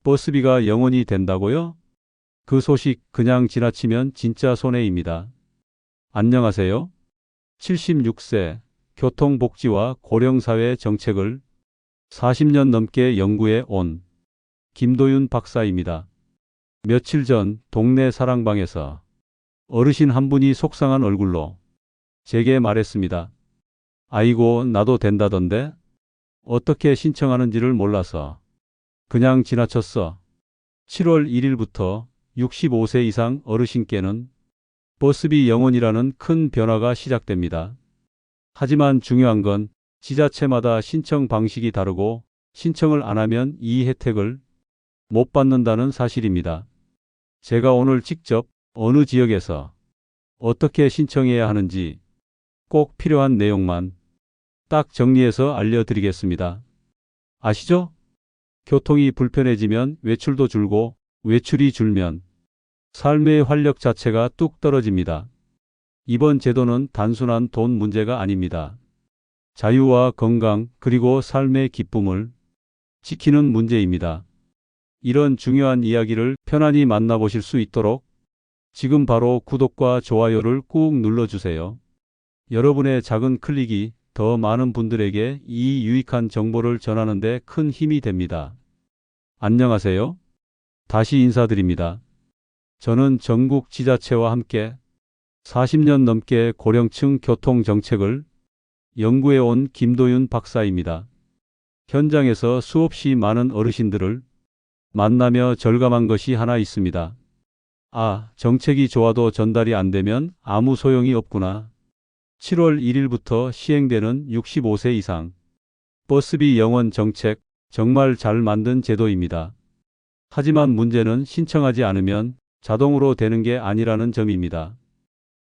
버스비가 0원이 된다고요? 그 소식 그냥 지나치면 진짜 손해입니다. 안녕하세요. 76세 교통복지와 고령사회 정책을 40년 넘게 연구해 온 김도윤 박사입니다. 며칠 전 동네 사랑방에서 어르신 한 분이 속상한 얼굴로 제게 말했습니다. 아이고, 나도 된다던데? 어떻게 신청하는지를 몰라서 그냥 지나쳤어. 7월 1일부터 65세 이상 어르신께는 버스비 0원이라는 큰 변화가 시작됩니다. 하지만 중요한 건 지자체마다 신청 방식이 다르고 신청을 안 하면 이 혜택을 못 받는다는 사실입니다. 제가 오늘 직접 어느 지역에서 어떻게 신청해야 하는지 꼭 필요한 내용만 딱 정리해서 알려드리겠습니다. 아시죠? 교통이 불편해지면 외출도 줄고 외출이 줄면 삶의 활력 자체가 뚝 떨어집니다. 이번 제도는 단순한 돈 문제가 아닙니다. 자유와 건강 그리고 삶의 기쁨을 지키는 문제입니다. 이런 중요한 이야기를 편안히 만나보실 수 있도록 지금 바로 구독과 좋아요를 꾹 눌러주세요. 여러분의 작은 클릭이 더 많은 분들에게 이 유익한 정보를 전하는 데 큰 힘이 됩니다. 안녕하세요. 다시 인사드립니다. 저는 전국 지자체와 함께 40년 넘게 고령층 교통 정책을 연구해 온 김도윤 박사입니다. 현장에서 수없이 많은 어르신들을 만나며 절감한 것이 하나 있습니다. 아, 정책이 좋아도 전달이 안 되면 아무 소용이 없구나. 7월 1일부터 시행되는 65세 이상 버스비 0원 정책, 정말 잘 만든 제도입니다. 하지만 문제는 신청하지 않으면 자동으로 되는 게 아니라는 점입니다.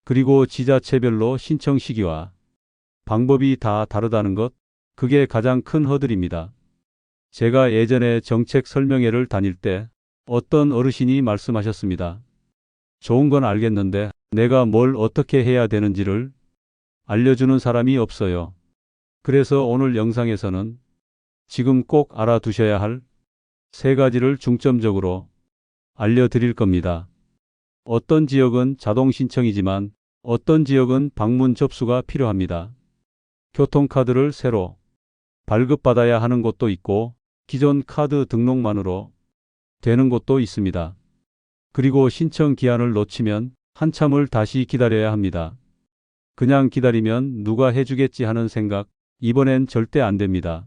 그리고 지자체별로 신청 시기와 방법이 다 다르다는 것, 그게 가장 큰 허들입니다. 제가 예전에 정책 설명회를 다닐 때 어떤 어르신이 말씀하셨습니다. 좋은 건 알겠는데 내가 뭘 어떻게 해야 되는지를 알려주는 사람이 없어요. 그래서 오늘 영상에서는 지금 꼭 알아두셔야 할 3가지를 중점적으로 알려드릴 겁니다. 어떤 지역은 자동 신청이지만 어떤 지역은 방문 접수가 필요합니다. 교통카드를 새로 발급받아야 하는 곳도 있고 기존 카드 등록만으로 되는 곳도 있습니다. 그리고 신청 기한을 놓치면 한참을 다시 기다려야 합니다. 그냥 기다리면 누가 해주겠지 하는 생각, 이번엔 절대 안 됩니다.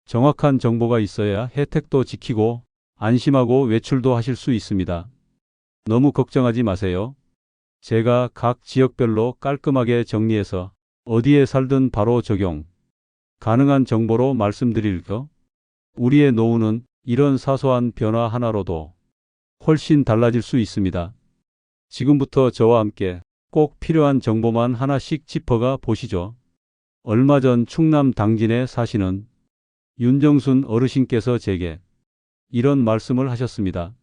정확한 정보가 있어야 혜택도 지키고 안심하고 외출도 하실 수 있습니다. 너무 걱정하지 마세요. 제가 각 지역별로 깔끔하게 정리해서 어디에 살든 바로 적용 가능한 정보로 말씀드릴게요. 우리의 노후는 이런 사소한 변화 하나로도 훨씬 달라질 수 있습니다. 지금부터 저와 함께 꼭 필요한 정보만 하나씩 짚어가 보시죠. 얼마 전 충남 당진에 사시는 윤정순 어르신께서 제게 이런 말씀을 하셨습니다.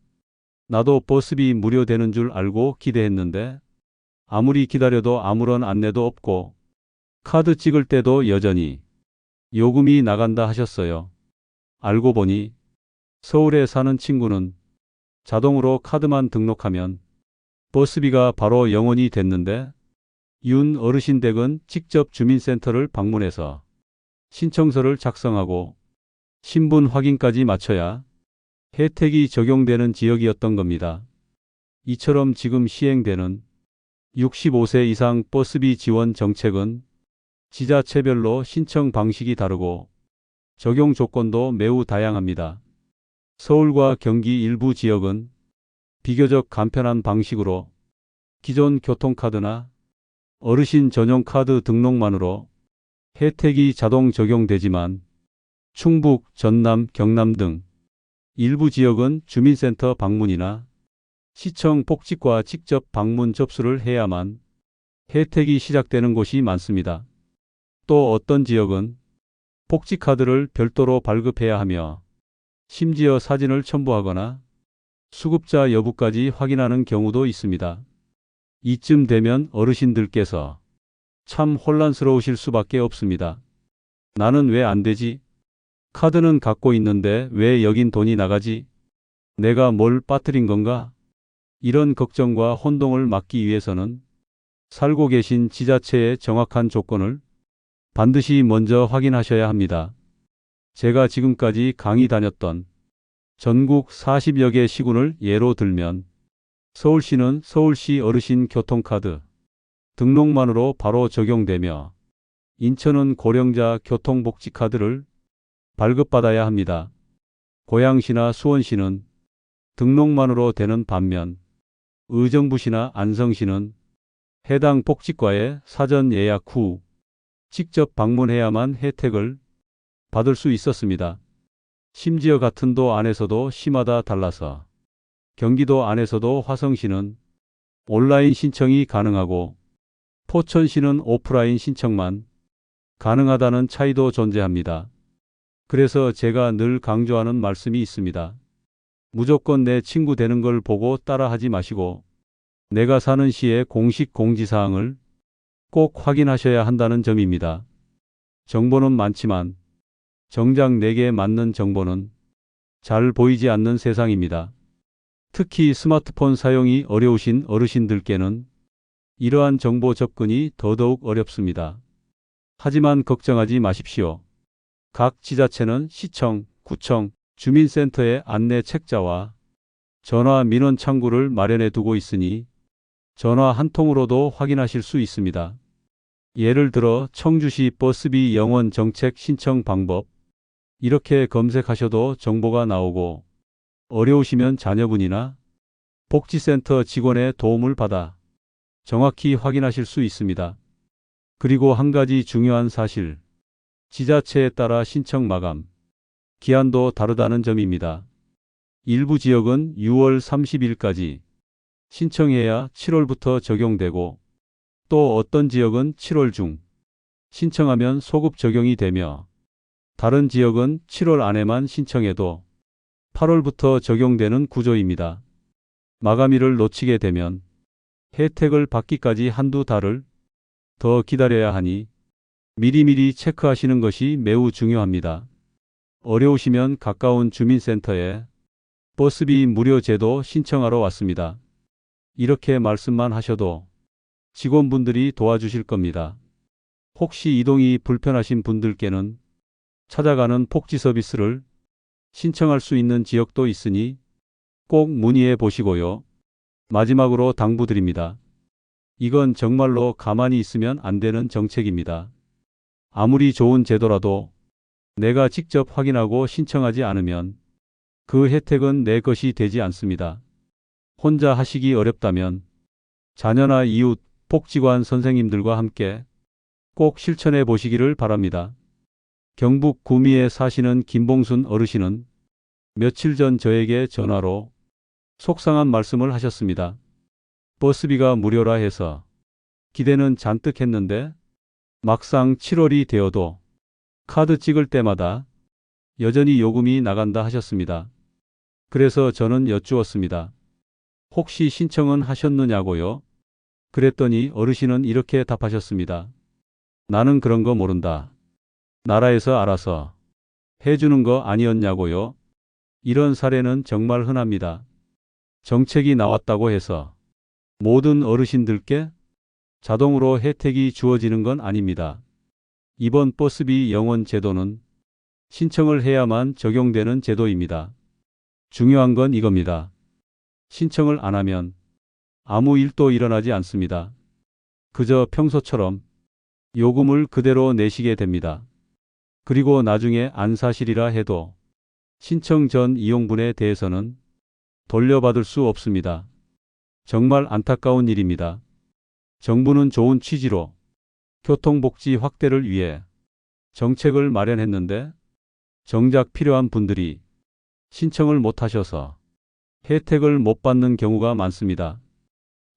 나도 버스비 무료 되는 줄 알고 기대했는데 아무리 기다려도 아무런 안내도 없고 카드 찍을 때도 여전히 요금이 나간다 하셨어요. 알고 보니 서울에 사는 친구는 자동으로 카드만 등록하면 버스비가 바로 0원이 됐는데 윤 어르신 댁은 직접 주민센터를 방문해서 신청서를 작성하고 신분 확인까지 마쳐야 혜택이 적용되는 지역이었던 겁니다. 이처럼 지금 시행되는 65세 이상 버스비 지원 정책은 지자체별로 신청 방식이 다르고 적용 조건도 매우 다양합니다. 서울과 경기 일부 지역은 비교적 간편한 방식으로 기존 교통카드나 어르신 전용 카드 등록만으로 혜택이 자동 적용되지만 충북, 전남, 경남 등 일부 지역은 주민센터 방문이나 시청 복지과 직접 방문 접수를 해야만 혜택이 시작되는 곳이 많습니다. 또 어떤 지역은 복지카드를 별도로 발급해야 하며 심지어 사진을 첨부하거나 수급자 여부까지 확인하는 경우도 있습니다. 이쯤 되면 어르신들께서 참 혼란스러우실 수밖에 없습니다. 나는 왜 안 되지? 카드는 갖고 있는데 왜 여긴 돈이 나가지? 내가 뭘 빠뜨린 건가? 이런 걱정과 혼동을 막기 위해서는 살고 계신 지자체의 정확한 조건을 반드시 먼저 확인하셔야 합니다. 제가 지금까지 강의 다녔던 전국 40여 개 시군을 예로 들면 서울시는 서울시 어르신 교통카드 등록만으로 바로 적용되며 인천은 고령자 교통복지카드를 발급받아야 합니다. 고양시나 수원시는 등록만으로 되는 반면 의정부시나 안성시는 해당 복지과에 사전 예약 후 직접 방문해야만 혜택을 받을 수 있었습니다. 심지어 같은 도 안에서도 시마다 달라서 경기도 안에서도 화성시는 온라인 신청이 가능하고 포천시는 오프라인 신청만 가능하다는 차이도 존재합니다. 그래서 제가 늘 강조하는 말씀이 있습니다. 무조건 내 친구 되는 걸 보고 따라하지 마시고 내가 사는 시의 공식 공지사항을 꼭 확인하셔야 한다는 점입니다. 정보는 많지만 정작 내게 맞는 정보는 잘 보이지 않는 세상입니다. 특히 스마트폰 사용이 어려우신 어르신들께는 이러한 정보 접근이 더더욱 어렵습니다. 하지만 걱정하지 마십시오. 각 지자체는 시청, 구청, 주민센터에 안내 책자와 전화 민원 창구를 마련해 두고 있으니 전화 한 통으로도 확인하실 수 있습니다. 예를 들어 청주시 버스비 영원 정책 신청 방법 이렇게 검색하셔도 정보가 나오고 어려우시면 자녀분이나 복지센터 직원의 도움을 받아 정확히 확인하실 수 있습니다. 그리고 한 가지 중요한 사실, 지자체에 따라 신청 마감, 기한도 다르다는 점입니다. 일부 지역은 6월 30일까지 신청해야 7월부터 적용되고 또 어떤 지역은 7월 중 신청하면 소급 적용이 되며 다른 지역은 7월 안에만 신청해도 8월부터 적용되는 구조입니다. 마감일을 놓치게 되면 혜택을 받기까지 한두 달을 더 기다려야 하니 미리미리 체크하시는 것이 매우 중요합니다. 어려우시면 가까운 주민센터에 버스비 무료 제도 신청하러 왔습니다. 이렇게 말씀만 하셔도 직원분들이 도와주실 겁니다. 혹시 이동이 불편하신 분들께는 찾아가는 복지 서비스를 신청할 수 있는 지역도 있으니 꼭 문의해 보시고요. 마지막으로 당부드립니다. 이건 정말로 가만히 있으면 안 되는 정책입니다. 아무리 좋은 제도라도 내가 직접 확인하고 신청하지 않으면 그 혜택은 내 것이 되지 않습니다. 혼자 하시기 어렵다면 자녀나 이웃, 복지관 선생님들과 함께 꼭 실천해 보시기를 바랍니다. 경북 구미에 사시는 김봉순 어르신은 며칠 전 저에게 전화로 속상한 말씀을 하셨습니다. 버스비가 무료라 해서 기대는 잔뜩 했는데 막상 7월이 되어도 카드 찍을 때마다 여전히 요금이 나간다 하셨습니다. 그래서 저는 여쭈었습니다. 혹시 신청은 하셨느냐고요? 그랬더니 어르신은 이렇게 답하셨습니다. 나는 그런 거 모른다. 나라에서 알아서 해주는 거 아니었냐고요? 이런 사례는 정말 흔합니다. 정책이 나왔다고 해서 모든 어르신들께 자동으로 혜택이 주어지는 건 아닙니다. 이번 버스비 영원 제도는 신청을 해야만 적용되는 제도입니다. 중요한 건 이겁니다. 신청을 안 하면 아무 일도 일어나지 않습니다. 그저 평소처럼 요금을 그대로 내시게 됩니다. 그리고 나중에 안 사실이라 해도 신청 전 이용분에 대해서는 돌려받을 수 없습니다. 정말 안타까운 일입니다. 정부는 좋은 취지로 교통복지 확대를 위해 정책을 마련했는데 정작 필요한 분들이 신청을 못 하셔서 혜택을 못 받는 경우가 많습니다.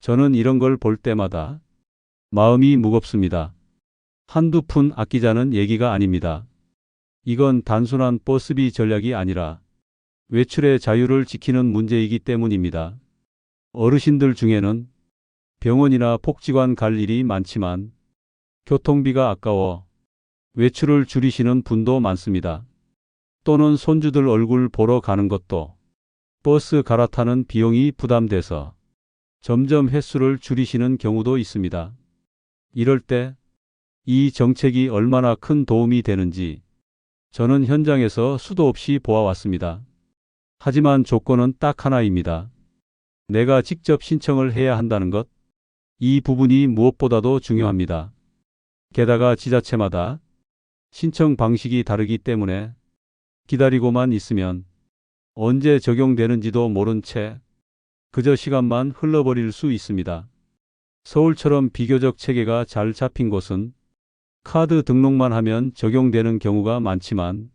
저는 이런 걸 볼 때마다 마음이 무겁습니다. 한두 푼 아끼자는 얘기가 아닙니다. 이건 단순한 버스비 전략이 아니라 외출의 자유를 지키는 문제이기 때문입니다. 어르신들 중에는 병원이나 복지관 갈 일이 많지만 교통비가 아까워 외출을 줄이시는 분도 많습니다. 또는 손주들 얼굴 보러 가는 것도 버스 갈아타는 비용이 부담돼서 점점 횟수를 줄이시는 경우도 있습니다. 이럴 때 이 정책이 얼마나 큰 도움이 되는지 저는 현장에서 수도 없이 보아왔습니다. 하지만 조건은 딱 하나입니다. 내가 직접 신청을 해야 한다는 것. 이 부분이 무엇보다도 중요합니다. 게다가 지자체마다 신청 방식이 다르기 때문에 기다리고만 있으면 언제 적용되는지도 모른 채 그저 시간만 흘러버릴 수 있습니다. 서울처럼 비교적 체계가 잘 잡힌 곳은 카드 등록만 하면 적용되는 경우가 많지만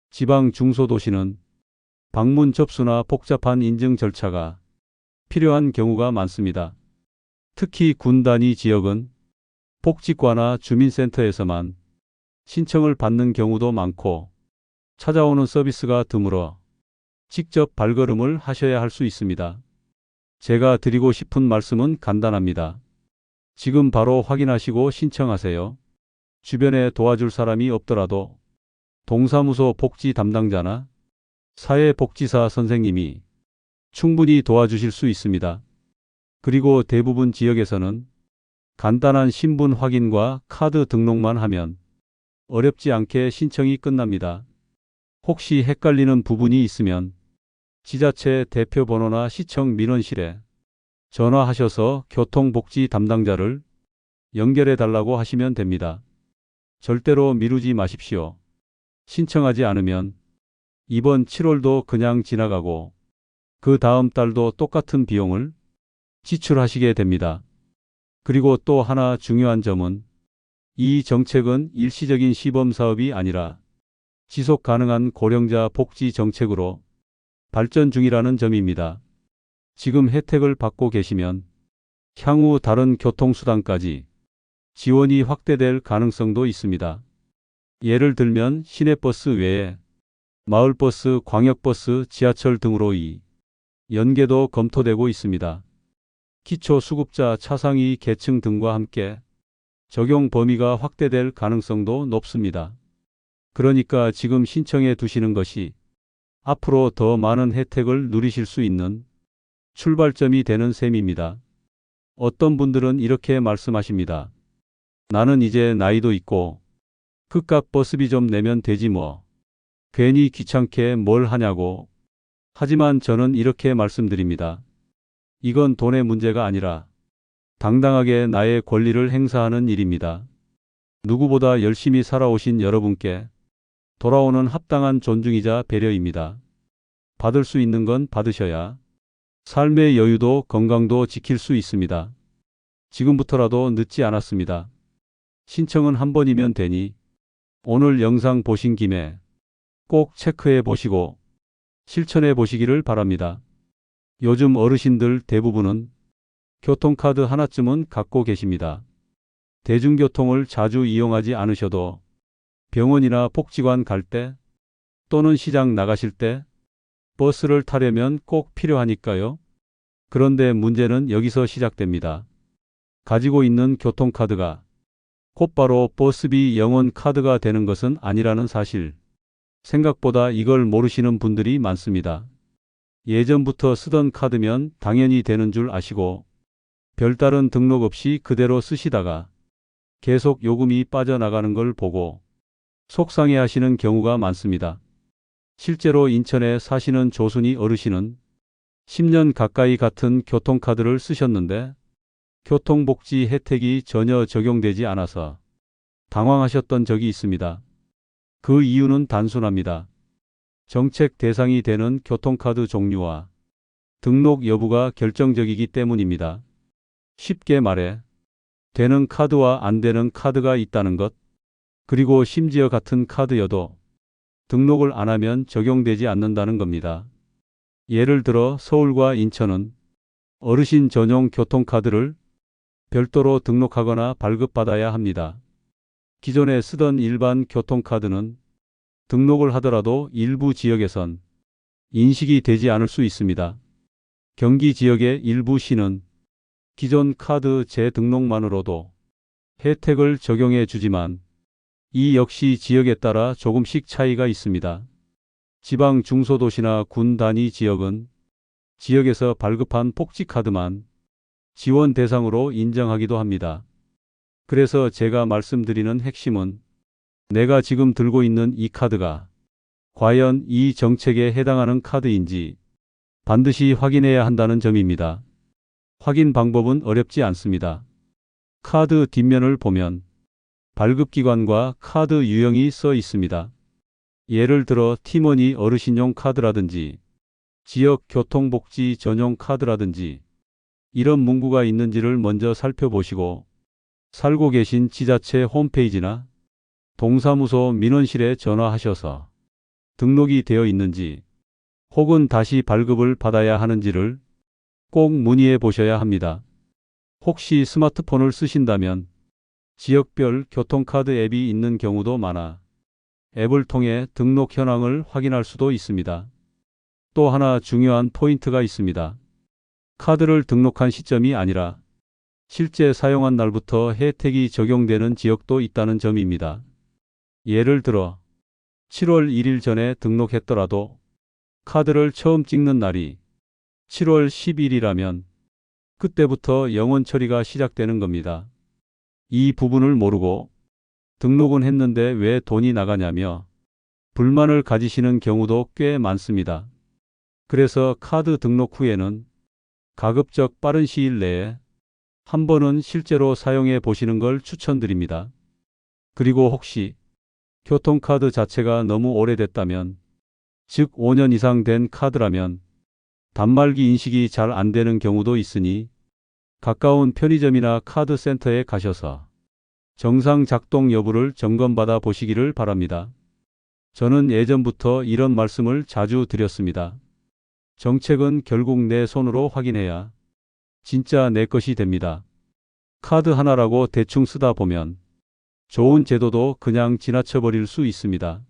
지방 중소도시는 방문 접수나 복잡한 인증 절차가 필요한 경우가 많습니다. 특히 군 단위 지역은 복지과나 주민센터에서만 신청을 받는 경우도 많고 찾아오는 서비스가 드물어 직접 발걸음을 하셔야 할 수 있습니다. 제가 드리고 싶은 말씀은 간단합니다. 지금 바로 확인하시고 신청하세요. 주변에 도와줄 사람이 없더라도 동사무소 복지 담당자나 사회복지사 선생님이 충분히 도와주실 수 있습니다. 그리고 대부분 지역에서는 간단한 신분 확인과 카드 등록만 하면 어렵지 않게 신청이 끝납니다. 혹시 헷갈리는 부분이 있으면 지자체 대표 번호나 시청 민원실에 전화하셔서 교통복지 담당자를 연결해 달라고 하시면 됩니다. 절대로 미루지 마십시오. 신청하지 않으면 이번 7월도 그냥 지나가고 그 다음 달도 똑같은 비용을 지출하시게 됩니다. 그리고 또 하나 중요한 점은 이 정책은 일시적인 시범 사업이 아니라 지속 가능한 고령자 복지 정책으로 발전 중이라는 점입니다. 지금 혜택을 받고 계시면 향후 다른 교통수단까지 지원이 확대될 가능성도 있습니다. 예를 들면 시내버스 외에 마을버스, 광역버스, 지하철 등으로 이 연계도 검토되고 있습니다. 기초수급자 차상위 계층 등과 함께 적용 범위가 확대될 가능성도 높습니다. 그러니까 지금 신청해 두시는 것이 앞으로 더 많은 혜택을 누리실 수 있는 출발점이 되는 셈입니다. 어떤 분들은 이렇게 말씀하십니다. 나는 이제 나이도 있고 그깟 버스비 좀 내면 되지 뭐. 괜히 귀찮게 뭘 하냐고. 하지만 저는 이렇게 말씀드립니다. 이건 돈의 문제가 아니라 당당하게 나의 권리를 행사하는 일입니다. 누구보다 열심히 살아오신 여러분께 돌아오는 합당한 존중이자 배려입니다. 받을 수 있는 건 받으셔야 삶의 여유도 건강도 지킬 수 있습니다. 지금부터라도 늦지 않았습니다. 신청은 한 번이면 되니 오늘 영상 보신 김에 꼭 체크해 보시고 실천해 보시기를 바랍니다. 요즘 어르신들 대부분은 교통카드 하나쯤은 갖고 계십니다. 대중교통을 자주 이용하지 않으셔도 병원이나 복지관 갈 때 또는 시장 나가실 때 버스를 타려면 꼭 필요하니까요. 그런데 문제는 여기서 시작됩니다. 가지고 있는 교통카드가 곧바로 버스비 영원 카드가 되는 것은 아니라는 사실. 생각보다 이걸 모르시는 분들이 많습니다. 예전부터 쓰던 카드면 당연히 되는 줄 아시고 별다른 등록 없이 그대로 쓰시다가 계속 요금이 빠져나가는 걸 보고 속상해 하시는 경우가 많습니다. 실제로 인천에 사시는 조순이 어르신은 10년 가까이 같은 교통카드를 쓰셨는데 교통복지 혜택이 전혀 적용되지 않아서 당황하셨던 적이 있습니다. 그 이유는 단순합니다. 정책 대상이 되는 교통카드 종류와 등록 여부가 결정적이기 때문입니다. 쉽게 말해 되는 카드와 안 되는 카드가 있다는 것, 그리고 심지어 같은 카드여도 등록을 안 하면 적용되지 않는다는 겁니다. 예를 들어 서울과 인천은 어르신 전용 교통카드를 별도로 등록하거나 발급받아야 합니다. 기존에 쓰던 일반 교통카드는 등록을 하더라도 일부 지역에선 인식이 되지 않을 수 있습니다. 경기 지역의 일부 시는 기존 카드 재등록만으로도 혜택을 적용해 주지만 이 역시 지역에 따라 조금씩 차이가 있습니다. 지방 중소도시나 군 단위 지역은 지역에서 발급한 복지카드만 지원 대상으로 인정하기도 합니다. 그래서 제가 말씀드리는 핵심은 내가 지금 들고 있는 이 카드가 과연 이 정책에 해당하는 카드인지 반드시 확인해야 한다는 점입니다. 확인 방법은 어렵지 않습니다. 카드 뒷면을 보면 발급기관과 카드 유형이 써 있습니다. 예를 들어 티머니 어르신용 카드라든지 지역 교통복지 전용 카드라든지 이런 문구가 있는지를 먼저 살펴보시고 살고 계신 지자체 홈페이지나 동사무소 민원실에 전화하셔서 등록이 되어 있는지 혹은 다시 발급을 받아야 하는지를 꼭 문의해 보셔야 합니다. 혹시 스마트폰을 쓰신다면 지역별 교통카드 앱이 있는 경우도 많아 앱을 통해 등록 현황을 확인할 수도 있습니다. 또 하나 중요한 포인트가 있습니다. 카드를 등록한 시점이 아니라 실제 사용한 날부터 혜택이 적용되는 지역도 있다는 점입니다. 예를 들어 7월 1일 전에 등록했더라도 카드를 처음 찍는 날이 7월 10일이라면 그때부터 영원 처리가 시작되는 겁니다. 이 부분을 모르고 등록은 했는데 왜 돈이 나가냐며 불만을 가지시는 경우도 꽤 많습니다. 그래서 카드 등록 후에는 가급적 빠른 시일 내에 한 번은 실제로 사용해 보시는 걸 추천드립니다. 그리고 혹시 교통카드 자체가 너무 오래됐다면, 즉 5년 이상 된 카드라면 단말기 인식이 잘 안 되는 경우도 있으니 가까운 편의점이나 카드 센터에 가셔서 정상 작동 여부를 점검받아 보시기를 바랍니다. 저는 예전부터 이런 말씀을 자주 드렸습니다. 정책은 결국 내 손으로 확인해야 진짜 내 것이 됩니다. 카드 하나라고 대충 쓰다 보면 좋은 제도도 그냥 지나쳐 버릴 수 있습니다.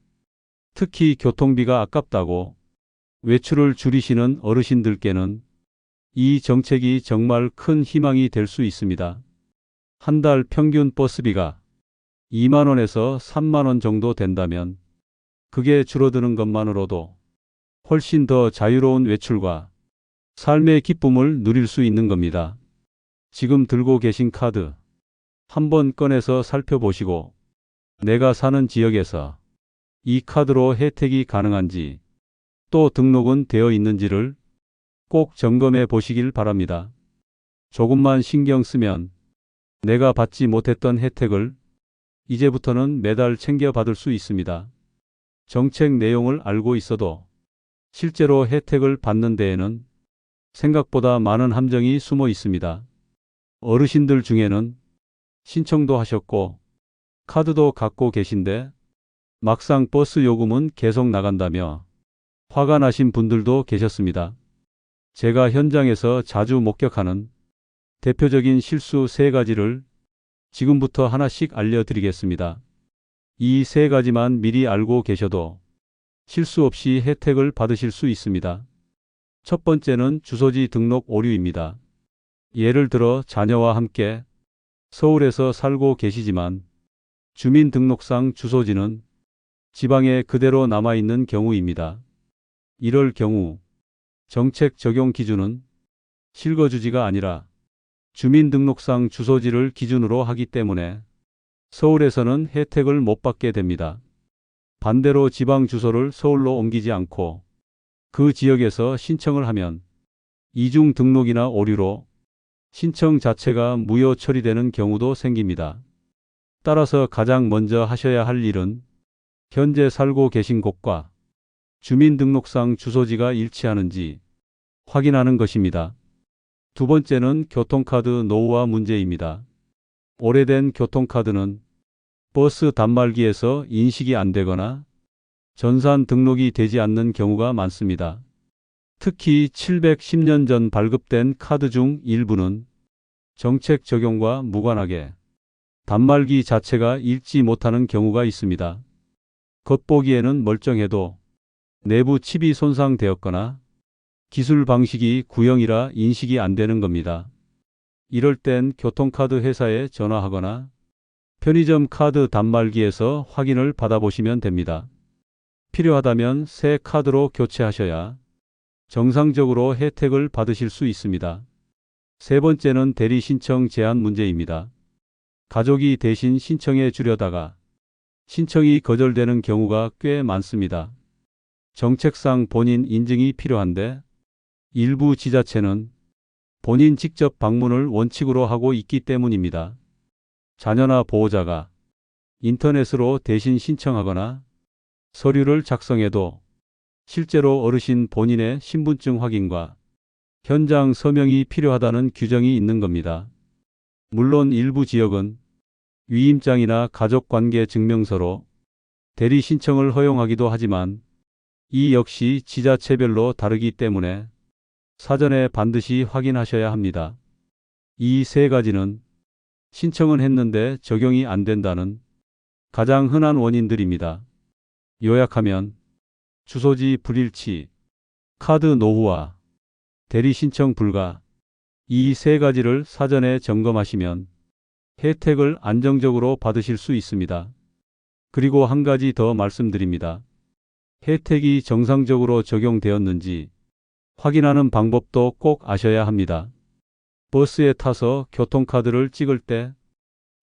특히 교통비가 아깝다고 외출을 줄이시는 어르신들께는 이 정책이 정말 큰 희망이 될 수 있습니다. 한 달 평균 버스비가 2만 원에서 3만 원 정도 된다면 그게 줄어드는 것만으로도 훨씬 더 자유로운 외출과 삶의 기쁨을 누릴 수 있는 겁니다. 지금 들고 계신 카드 한번 꺼내서 살펴보시고 내가 사는 지역에서 이 카드로 혜택이 가능한지 또 등록은 되어 있는지를 꼭 점검해 보시길 바랍니다. 조금만 신경 쓰면 내가 받지 못했던 혜택을 이제부터는 매달 챙겨 받을 수 있습니다. 정책 내용을 알고 있어도 실제로 혜택을 받는 데에는 생각보다 많은 함정이 숨어 있습니다. 어르신들 중에는 신청도 하셨고 카드도 갖고 계신데 막상 버스 요금은 계속 나간다며 화가 나신 분들도 계셨습니다. 제가 현장에서 자주 목격하는 대표적인 실수 3가지를 지금부터 하나씩 알려드리겠습니다. 이 3가지만 미리 알고 계셔도 실수 없이 혜택을 받으실 수 있습니다. 첫 번째는 주소지 등록 오류입니다. 예를 들어 자녀와 함께 서울에서 살고 계시지만 주민등록상 주소지는 지방에 그대로 남아있는 경우입니다. 이럴 경우 정책 적용 기준은 실거주지가 아니라 주민등록상 주소지를 기준으로 하기 때문에 서울에서는 혜택을 못 받게 됩니다. 반대로 지방 주소를 서울로 옮기지 않고 그 지역에서 신청을 하면 이중 등록이나 오류로 신청 자체가 무효 처리되는 경우도 생깁니다. 따라서 가장 먼저 하셔야 할 일은 현재 살고 계신 곳과 주민등록상 주소지가 일치하는지 확인하는 것입니다. 두 번째는 교통카드 노후화 문제입니다. 오래된 교통카드는 버스 단말기에서 인식이 안 되거나 전산 등록이 되지 않는 경우가 많습니다. 특히 710년 전 발급된 카드 중 일부는 정책 적용과 무관하게 단말기 자체가 읽지 못하는 경우가 있습니다. 겉보기에는 멀쩡해도 내부 칩이 손상되었거나 기술 방식이 구형이라 인식이 안 되는 겁니다. 이럴 땐 교통카드 회사에 전화하거나 편의점 카드 단말기에서 확인을 받아보시면 됩니다. 필요하다면 새 카드로 교체하셔야 정상적으로 혜택을 받으실 수 있습니다. 세 번째는 대리 신청 제한 문제입니다. 가족이 대신 신청해 주려다가 신청이 거절되는 경우가 꽤 많습니다. 정책상 본인 인증이 필요한데 일부 지자체는 본인 직접 방문을 원칙으로 하고 있기 때문입니다. 자녀나 보호자가 인터넷으로 대신 신청하거나 서류를 작성해도 실제로 어르신 본인의 신분증 확인과 현장 서명이 필요하다는 규정이 있는 겁니다. 물론 일부 지역은 위임장이나 가족관계 증명서로 대리 신청을 허용하기도 하지만 이 역시 지자체별로 다르기 때문에 사전에 반드시 확인하셔야 합니다. 이 세 가지는 신청은 했는데 적용이 안 된다는 가장 흔한 원인들입니다. 요약하면 주소지 불일치, 카드 노후화, 대리 신청 불가, 이 세 가지를 사전에 점검하시면 혜택을 안정적으로 받으실 수 있습니다. 그리고 한 가지 더 말씀드립니다. 혜택이 정상적으로 적용되었는지 확인하는 방법도 꼭 아셔야 합니다. 버스에 타서 교통카드를 찍을 때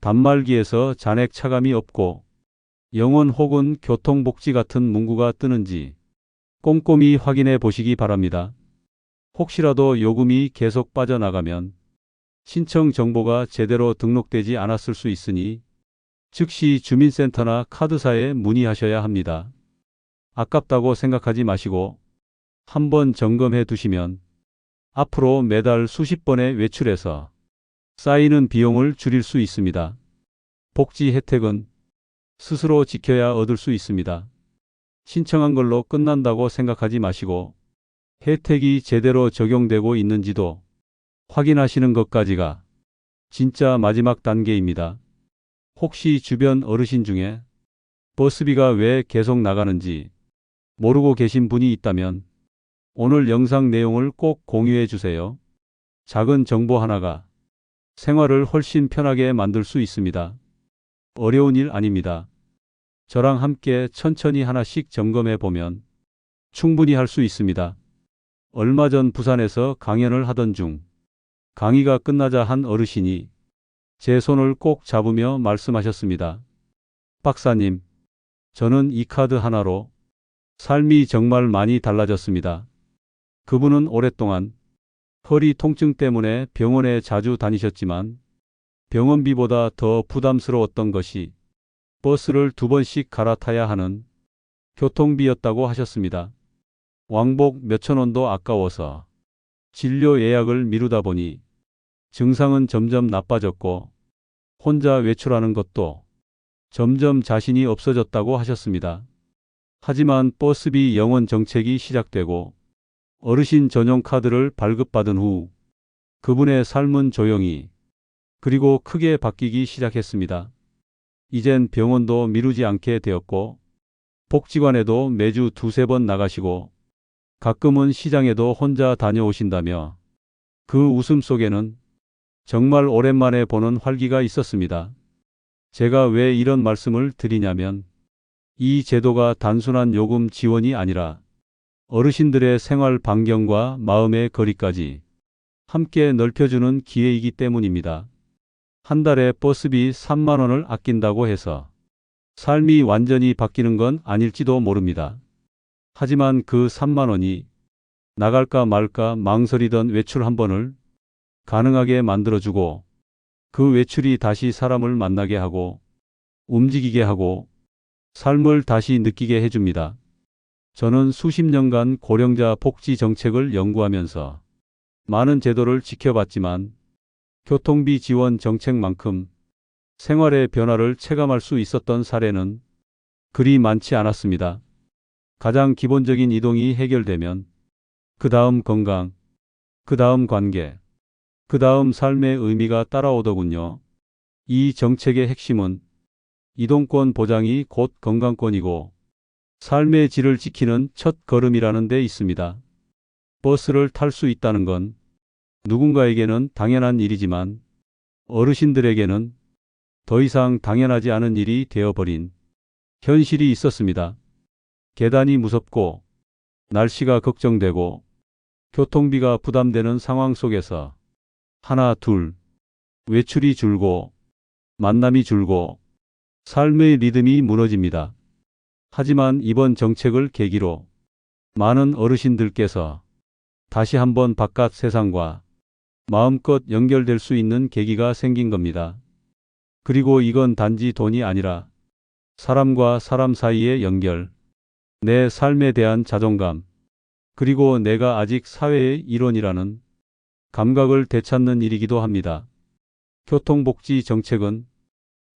단말기에서 잔액 차감이 없고 영원 혹은 교통복지 같은 문구가 뜨는지 꼼꼼히 확인해 보시기 바랍니다. 혹시라도 요금이 계속 빠져나가면 신청 정보가 제대로 등록되지 않았을 수 있으니 즉시 주민센터나 카드사에 문의하셔야 합니다. 아깝다고 생각하지 마시고 한번 점검해 두시면 앞으로 매달 수십 번의 외출에서 쌓이는 비용을 줄일 수 있습니다. 복지 혜택은 스스로 지켜야 얻을 수 있습니다. 신청한 걸로 끝난다고 생각하지 마시고 혜택이 제대로 적용되고 있는지도 확인하시는 것까지가 진짜 마지막 단계입니다. 혹시 주변 어르신 중에 버스비가 왜 계속 나가는지 모르고 계신 분이 있다면 오늘 영상 내용을 꼭 공유해 주세요. 작은 정보 하나가 생활을 훨씬 편하게 만들 수 있습니다. 어려운 일 아닙니다. 저랑 함께 천천히 하나씩 점검해 보면 충분히 할 수 있습니다. 얼마 전 부산에서 강연을 하던 중 강의가 끝나자 한 어르신이 제 손을 꼭 잡으며 말씀하셨습니다. 박사님, 저는 이 카드 하나로 삶이 정말 많이 달라졌습니다. 그분은 오랫동안 허리 통증 때문에 병원에 자주 다니셨지만 병원비보다 더 부담스러웠던 것이 버스를 2번씩 갈아타야 하는 교통비였다고 하셨습니다. 왕복 몇천 원도 아까워서 진료 예약을 미루다 보니 증상은 점점 나빠졌고 혼자 외출하는 것도 점점 자신이 없어졌다고 하셨습니다. 하지만 버스비 영원 정책이 시작되고 어르신 전용 카드를 발급받은 후 그분의 삶은 조용히 그리고 크게 바뀌기 시작했습니다. 이젠 병원도 미루지 않게 되었고 복지관에도 매주 2~3번 나가시고 가끔은 시장에도 혼자 다녀오신다며 그 웃음 속에는 정말 오랜만에 보는 활기가 있었습니다. 제가 왜 이런 말씀을 드리냐면 이 제도가 단순한 요금 지원이 아니라 어르신들의 생활 반경과 마음의 거리까지 함께 넓혀주는 기회이기 때문입니다. 한 달에 버스비 3만 원을 아낀다고 해서 삶이 완전히 바뀌는 건 아닐지도 모릅니다. 하지만 그 3만 원이 나갈까 말까 망설이던 외출 한 번을 가능하게 만들어주고 그 외출이 다시 사람을 만나게 하고 움직이게 하고 삶을 다시 느끼게 해줍니다. 저는 수십 년간 고령자 복지 정책을 연구하면서 많은 제도를 지켜봤지만 교통비 지원 정책만큼 생활의 변화를 체감할 수 있었던 사례는 그리 많지 않았습니다. 가장 기본적인 이동이 해결되면 그 다음 건강, 그 다음 관계, 그 다음 삶의 의미가 따라오더군요. 이 정책의 핵심은 이동권 보장이 곧 건강권이고 삶의 질을 지키는 첫 걸음이라는 데 있습니다. 버스를 탈 수 있다는 건 누군가에게는 당연한 일이지만 어르신들에게는 더 이상 당연하지 않은 일이 되어버린 현실이 있었습니다. 계단이 무섭고 날씨가 걱정되고 교통비가 부담되는 상황 속에서 하나, 둘, 외출이 줄고 만남이 줄고 삶의 리듬이 무너집니다. 하지만 이번 정책을 계기로 많은 어르신들께서 다시 한번 바깥 세상과 마음껏 연결될 수 있는 계기가 생긴 겁니다. 그리고 이건 단지 돈이 아니라 사람과 사람 사이의 연결, 내 삶에 대한 자존감, 그리고 내가 아직 사회의 일원이라는 감각을 되찾는 일이기도 합니다. 교통복지 정책은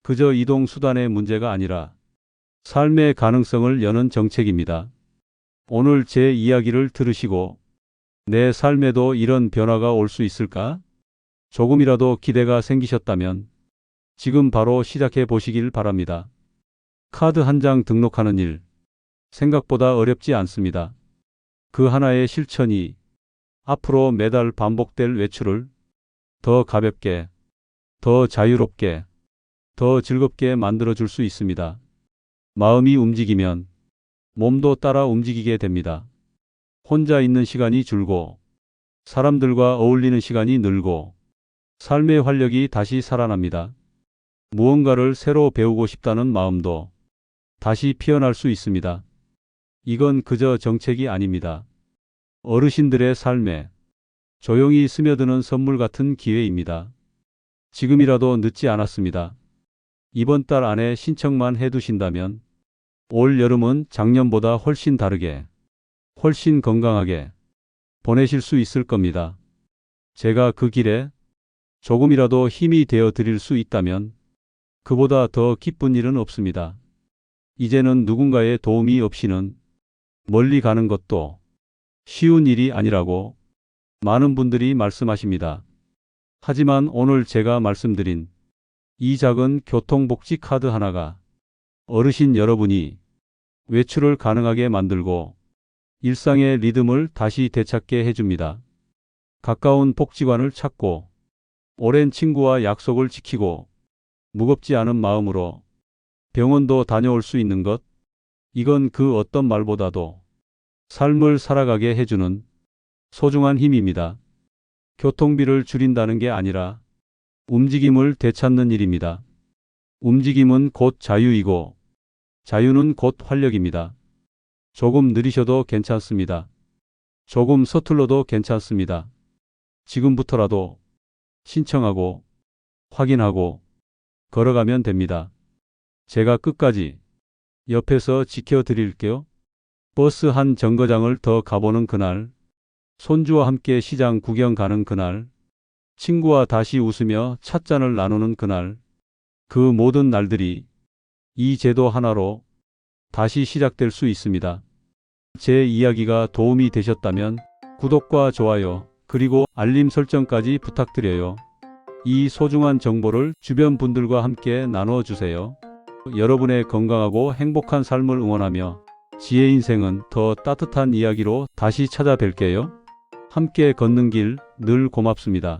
그저 이동 수단의 문제가 아니라 삶의 가능성을 여는 정책입니다. 오늘 제 이야기를 들으시고 내 삶에도 이런 변화가 올 수 있을까? 조금이라도 기대가 생기셨다면 지금 바로 시작해 보시길 바랍니다. 카드 한 장 등록하는 일, 생각보다 어렵지 않습니다. 그 하나의 실천이 앞으로 매달 반복될 외출을 더 가볍게, 더 자유롭게, 더 즐겁게 만들어 줄 수 있습니다. 마음이 움직이면 몸도 따라 움직이게 됩니다. 혼자 있는 시간이 줄고 사람들과 어울리는 시간이 늘고 삶의 활력이 다시 살아납니다. 무언가를 새로 배우고 싶다는 마음도 다시 피어날 수 있습니다. 이건 그저 정책이 아닙니다. 어르신들의 삶에 조용히 스며드는 선물 같은 기회입니다. 지금이라도 늦지 않았습니다. 이번 달 안에 신청만 해두신다면 올 여름은 작년보다 훨씬 다르게, 훨씬 건강하게 보내실 수 있을 겁니다. 제가 그 길에 조금이라도 힘이 되어 드릴 수 있다면 그보다 더 기쁜 일은 없습니다. 이제는 누군가의 도움이 없이는 멀리 가는 것도 쉬운 일이 아니라고 많은 분들이 말씀하십니다. 하지만 오늘 제가 말씀드린 이 작은 교통복지 카드 하나가 어르신 여러분이 외출을 가능하게 만들고 일상의 리듬을 다시 되찾게 해줍니다. 가까운 복지관을 찾고 오랜 친구와 약속을 지키고 무겁지 않은 마음으로 병원도 다녀올 수 있는 것, 이건 그 어떤 말보다도 삶을 살아가게 해주는 소중한 힘입니다. 교통비를 줄인다는 게 아니라 움직임을 되찾는 일입니다. 움직임은 곧 자유이고 자유는 곧 활력입니다. 조금 느리셔도 괜찮습니다. 조금 서툴러도 괜찮습니다. 지금부터라도 신청하고 확인하고 걸어가면 됩니다. 제가 끝까지 옆에서 지켜드릴게요. 버스 한 정거장을 더 가보는 그날, 손주와 함께 시장 구경 가는 그날, 친구와 다시 웃으며 찻잔을 나누는 그날, 그 모든 날들이 이 제도 하나로 다시 시작될 수 있습니다. 제 이야기가 도움이 되셨다면 구독과 좋아요, 그리고 알림 설정까지 부탁드려요. 이 소중한 정보를 주변 분들과 함께 나눠주세요. 여러분의 건강하고 행복한 삶을 응원하며 지혜 인생은 더 따뜻한 이야기로 다시 찾아뵐게요. 함께 걷는 길 늘 고맙습니다.